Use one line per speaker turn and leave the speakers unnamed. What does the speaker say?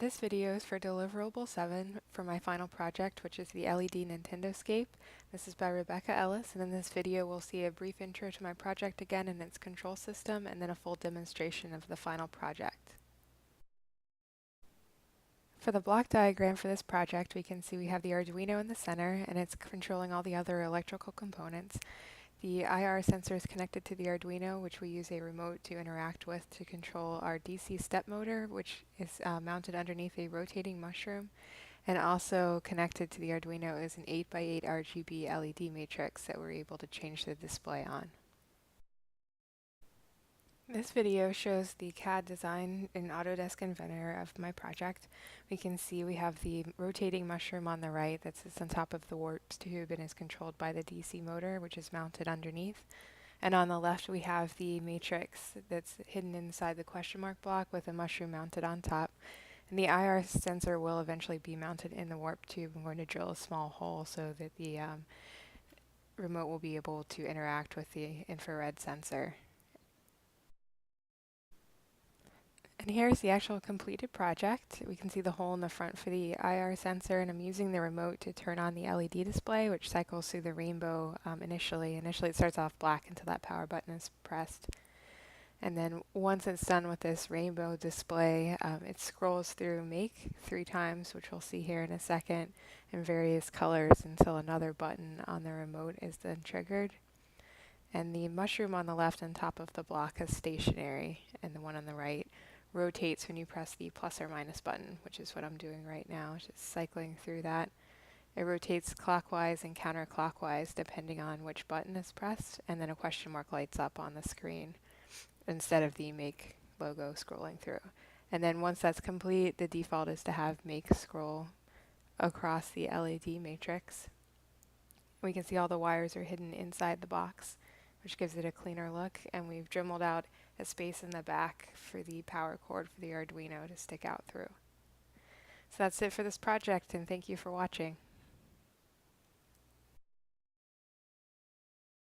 This video is for deliverable 7 for my final project, which is the LED Nintendoscape. This is by Rebecca Ellis, and in this video we'll see a brief intro to my project again and its control system, and then a full demonstration of the final project. For the block diagram for this project, we can see we have the Arduino in the center, and it's controlling all the other electrical components. The IR sensor is connected to the Arduino, which we use a remote to interact with to control our DC step motor, which is mounted underneath a rotating mushroom. And also connected to the Arduino is an 8x8 RGB LED matrix that we're able to change the display on. This video shows the CAD Design in Autodesk Inventor of my project. We can see we have the rotating mushroom on the right that sits on top of the warp tube and is controlled by the DC motor, which is mounted underneath. And on the left we have the matrix that's hidden inside the question mark block with a mushroom mounted on top. And the IR sensor will eventually be mounted in the warp tube. I'm going to drill a small hole so that the remote will be able to interact with the infrared sensor. And here's the actual completed project. We can see the hole in the front for the IR sensor, and I'm using the remote to turn on the LED display, which cycles through the rainbow initially. Initially it starts off black until that power button is pressed. And then once it's done with this rainbow display, it scrolls through make 3 times, which we'll see here in a second, in various colors until another button on the remote is then triggered. And the mushroom on the left on top of the block is stationary, and the one on the right rotates when you press the plus or minus button, which is what I'm doing right now, just cycling through that. It rotates clockwise and counterclockwise depending on which button is pressed, and then a question mark lights up on the screen instead of the make logo scrolling through. And then once that's complete, the default is to have make scroll across the LED matrix. We can see all the wires are hidden inside the box, which gives it a cleaner look, and we've dremeled out a space in the back for the power cord for the Arduino to stick out through. So that's it for this project, and thank you for watching.